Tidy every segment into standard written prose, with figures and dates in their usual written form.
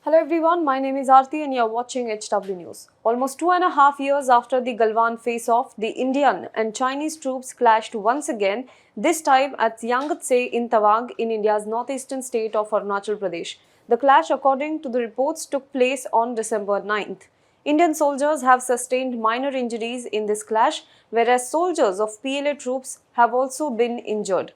Hello everyone, my name is Aarti and you're watching HW News. Almost 2.5 years after the Galwan face-off, the Indian and Chinese troops clashed once again, this time at Yangtse in Tawang in India's northeastern state of Arunachal Pradesh. The clash, according to the reports, took place on December 9th. Indian soldiers have sustained minor injuries in this clash, whereas soldiers of PLA troops have also been injured.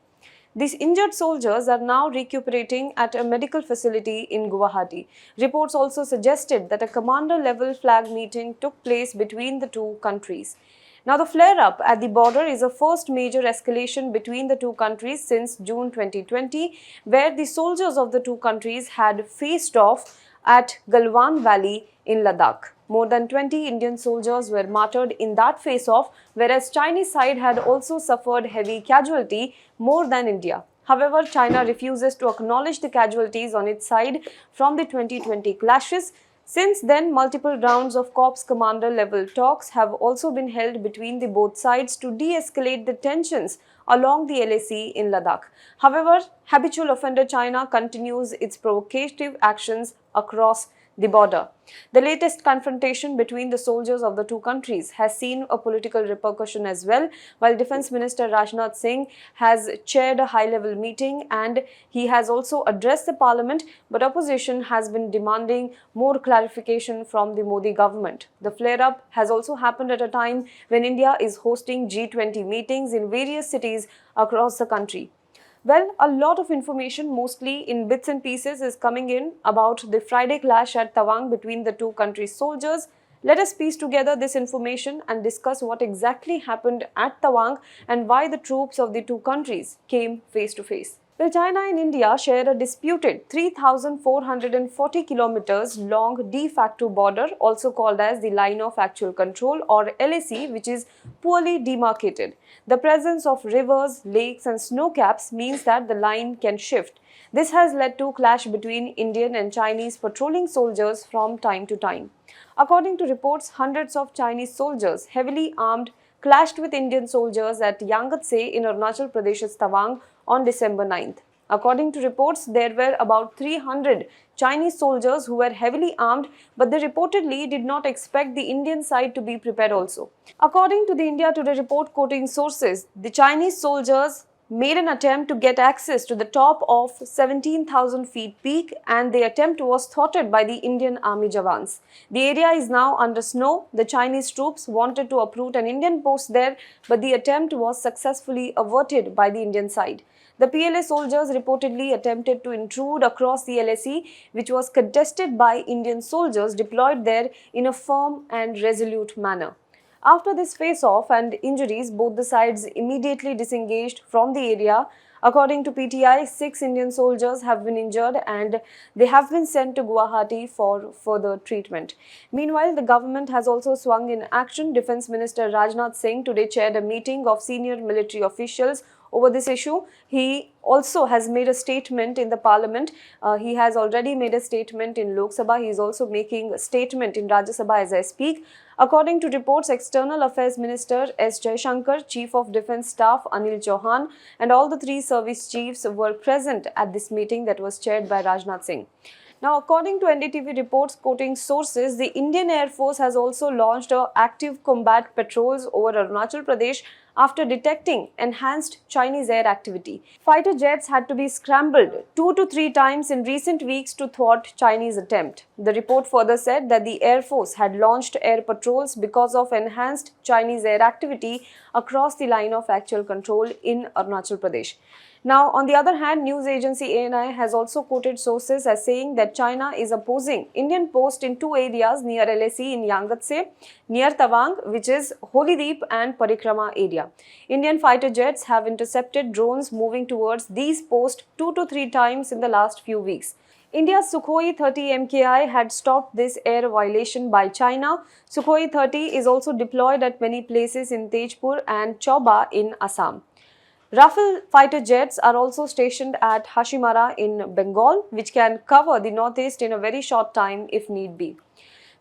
These injured soldiers are now recuperating at a medical facility in Guwahati. Reports also suggested that a commander-level flag meeting took place between the two countries. Now, the flare-up at the border is a first major escalation between the two countries since June 2020, where the soldiers of the two countries had faced off at Galwan Valley in Ladakh. More than 20 Indian soldiers were martyred in that face-off, whereas Chinese side had also suffered heavy casualty more than India. However, China refuses to acknowledge the casualties on its side from the 2020 clashes. Since then, multiple rounds of corps commander level talks have also been held between the both sides to de-escalate the tensions along the LAC in Ladakh. However, habitual offender China continues its provocative actions across the border. The latest confrontation between the soldiers of the two countries has seen a political repercussion as well, while Defence Minister Rajnath Singh has chaired a high-level meeting and he has also addressed the parliament, but opposition has been demanding more clarification from the Modi government. The flare-up has also happened at a time when India is hosting G20 meetings in various cities across the country. Well, a lot of information, mostly in bits and pieces, is coming in about the Friday clash at Tawang between the two countries' soldiers. Let us piece together this information and discuss what exactly happened at Tawang and why the troops of the two countries came face to face. Well, China and India share a disputed 3,440 kilometers long de facto border, also called as the Line of Actual Control or LAC, which is poorly demarcated. The presence of rivers, lakes and snow caps means that the line can shift. This has led to clash between Indian and Chinese patrolling soldiers from time to time. According to reports, hundreds of Chinese soldiers, heavily armed, clashed with Indian soldiers at Yangtse in Arunachal Pradesh's Tawang on December 9th. According to reports, there were about 300 Chinese soldiers who were heavily armed, but they reportedly did not expect the Indian side to be prepared also. According to the India Today report quoting sources, the Chinese soldiers made an attempt to get access to the top of 17,000 feet peak and the attempt was thwarted by the Indian Army Jawans. The area is now under snow. The Chinese troops wanted to uproot an Indian post there, but the attempt was successfully averted by the Indian side. The PLA soldiers reportedly attempted to intrude across the LAC, which was contested by Indian soldiers deployed there in a firm and resolute manner. After this face-off and injuries, both the sides immediately disengaged from the area. According to PTI, 6 Indian soldiers have been injured and they have been sent to Guwahati for further treatment. Meanwhile, the government has also swung in action. Defence Minister Rajnath Singh today chaired a meeting of senior military officials over this issue. He also has made a statement in the parliament. He has already made a statement in Lok Sabha. He is also making a statement in Rajya Sabha as I speak. According to reports, External Affairs Minister S. Jaishankar, Chief of Defence Staff Anil Chauhan and all the 3 service chiefs were present at this meeting that was chaired by Rajnath Singh. Now, according to NDTV reports quoting sources, the Indian Air Force has also launched active combat patrols over Arunachal Pradesh after detecting enhanced Chinese air activity. Fighter jets had to be scrambled 2 to 3 times in recent weeks to thwart Chinese attempt. The report further said that the Air Force had launched air patrols because of enhanced Chinese air activity across the line of actual control in Arunachal Pradesh. Now, on the other hand, news agency ANI has also quoted sources as saying that China is opposing Indian post in 2 areas near LAC in Yangtse, near Tawang, which is Holydeep and Parikrama area. Indian fighter jets have intercepted drones moving towards these posts 2 to 3 times in the last few weeks. India's Sukhoi 30 MKI had stopped this air violation by China. Sukhoi 30 is also deployed at many places in Tejpur and Choba in Assam. Rafale fighter jets are also stationed at Hashimara in Bengal, which can cover the northeast in a very short time if need be.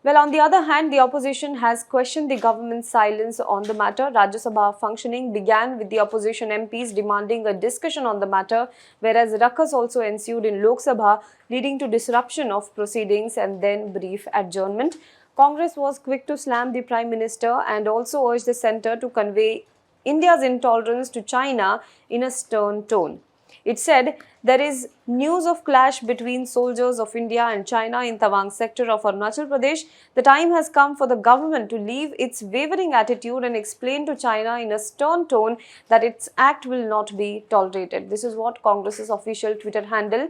Well, on the other hand, the opposition has questioned the government's silence on the matter. Rajya Sabha functioning began with the opposition MPs demanding a discussion on the matter, whereas ruckus also ensued in Lok Sabha, leading to disruption of proceedings and then brief adjournment. Congress was quick to slam the Prime Minister and also urged the centre to convey India's intolerance to China in a stern tone. It said there is news of clash between soldiers of India and China in Tawang sector of Arunachal Pradesh. The time has come for the government to leave its wavering attitude and explain to China in a stern tone that its act will not be tolerated. This is what Congress's official Twitter handle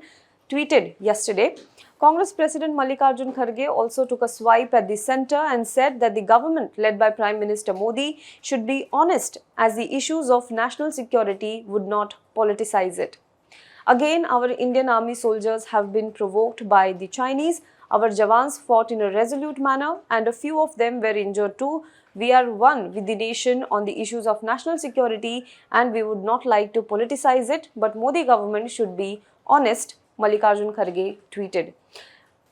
tweeted yesterday. Congress President Mallikarjun Kharge also took a swipe at the centre and said that the government led by Prime Minister Modi should be honest as the issues of national security would not politicize it. Again, our Indian Army soldiers have been provoked by the Chinese. Our Jawans fought in a resolute manner and a few of them were injured too. We are one with the nation on the issues of national security and we would not like to politicize it, but Modi government should be honest, Mallikarjun Kharge tweeted.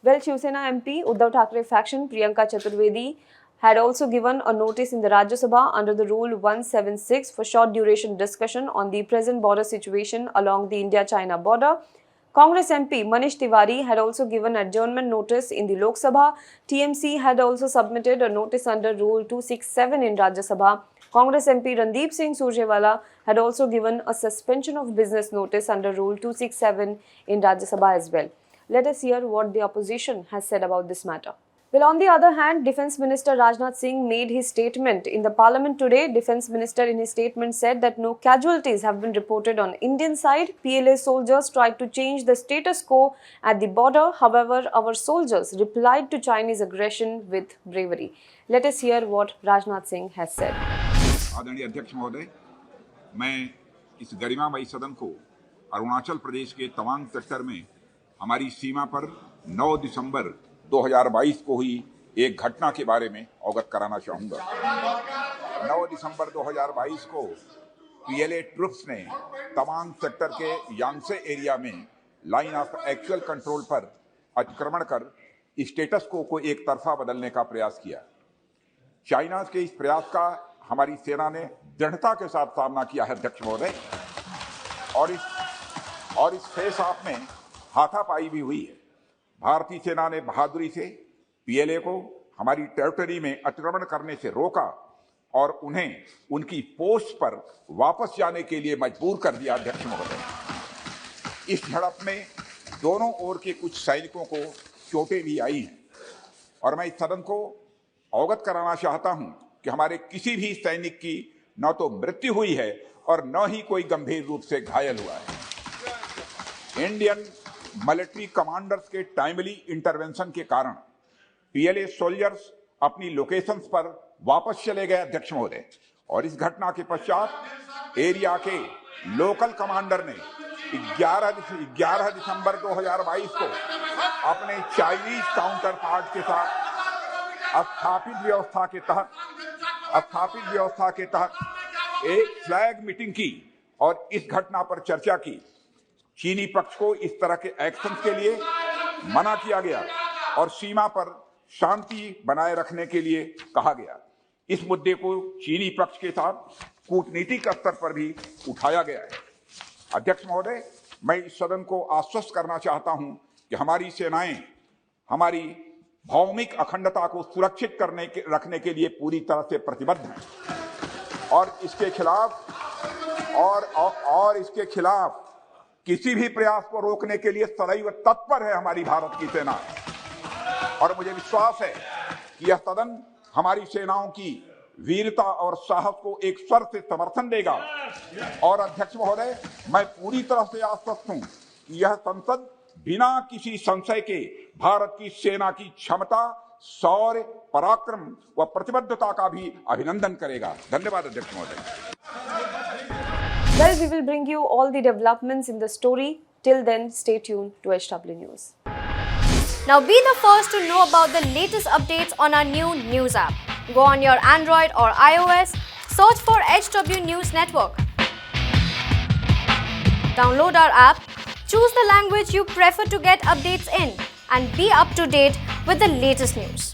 Well, Shiv Sena MP Uddhav Thackeray faction Priyanka Chaturvedi had also given a notice in the Rajya Sabha under the Rule 176 for short duration discussion on the present border situation along the India-China border. Congress MP Manish Tiwari had also given adjournment notice in the Lok Sabha. TMC had also submitted a notice under Rule 267 in Rajya Sabha. Congress MP Randeep Singh Surjewala had also given a suspension of business notice under Rule 267 in Rajya Sabha as well. Let us hear what the opposition has said about this matter. Well, on the other hand, Defence Minister Rajnath Singh made his statement in the Parliament today. Defence Minister in his statement said that no casualties have been reported on Indian side. PLA soldiers tried to change the status quo at the border. However, our soldiers replied to Chinese aggression with bravery. Let us hear what Rajnath Singh has said. आदरणीय अध्यक्ष महोदय, मैं इस गरिमामयी सदन को अरुणाचल प्रदेश के Tawang sector में हमारी सीमा पर 9 दिसंबर 2022 को हुई एक घटना के बारे में अवगत कराना चाहूँगा। 9 दिसंबर 2022 को PLA ट्रुप्स ने तवांग सेक्टर के यांगसे एरिया में लाइन ऑफ एक्चुअल कंट्रोल पर अतिक्रमण कर स्टेटस को एक तरफा बदलने का प्रयास किया। चाइना के इस प्रयास का हमारी सेना ने दृढ़ता के साथ सामना किया है अध्यक्ष महोदय, और इस फेस ऑफ में हाथापाई भी हुई है। भारतीय सेना ने बहादुरी से PLA को हमारी टेरिटरी में अतिक्रमण करने से रोका और उन्हें उनकी पोस्ट पर वापस जाने के लिए मजबूर कर दिया अध्यक्ष महोदय। इस झड़प में दोनों ओर के कुछ सैनिकों को चोटें भी आई हैं और मैं इस सदन को अवगत कराना चाहता हूं कि हमारे किसी भी सैनिक की न तो मृत्यु हुई है और न ही कोई गंभीर रूप से घायल हुआ है। इंडियन मिलिट्री कमांडर्स के टाइमली इंटरवेंशन के कारण PLA सोल्जर्स अपनी लोकेशंस पर वापस चले गए अध्यक्ष महोदय, और इस घटना के पश्चात एरिया के लोकल कमांडर ने 11 दिसंबर 2022 को अपने चाइनीज काउंटर पार्ट के साथ स्थापित व्यवस्था के तहत एक फ्लैग मीटिंग की और इस घटना पर चर्चा की। चीनी पक्ष को इस तरह के एक्शन के लिए मना किया गया और सीमा पर शांति बनाए रखने के लिए कहा गया। इस मुद्दे को चीनी पक्ष के साथ कूटनीतिक स्तर पर भी उठाया गया है। अध्यक्ष महोदय, मैं इस सदन को आश्वस्त करना चाहता हूं कि हमारी सेनाएं हमारी भौमिक अखंडता को सुरक्षित रखने के लिए पूरी तरह से प्रतिबद्ध हैं और इसके खिलाफ किसी भी प्रयास को रोकने के लिए सदैव तत्पर है हमारी भारत की सेना। और मुझे विश्वास है कि यह सदन हमारी सेनाओं की वीरता और साहस को एक स्वर से समर्थन देगा। और अध्यक्ष महोदय, मैं पूरी तरह से आश्वस्त हूं कि यह संसद बिना किसी संशय के भारत की सेना की क्षमता, शौर्य, पराक्रम व प्रतिबद्धता का भी अभिनंदन करेगा। धन्यवाद अध्यक्ष महोदय। Well, we will bring you all the developments in the story. Till then, stay tuned to HW News. Now be the first to know about the latest updates on our new news app. Go on your Android or iOS, search for HW News Network. Download our app, choose the language you prefer to get updates in, and be up to date with the latest news.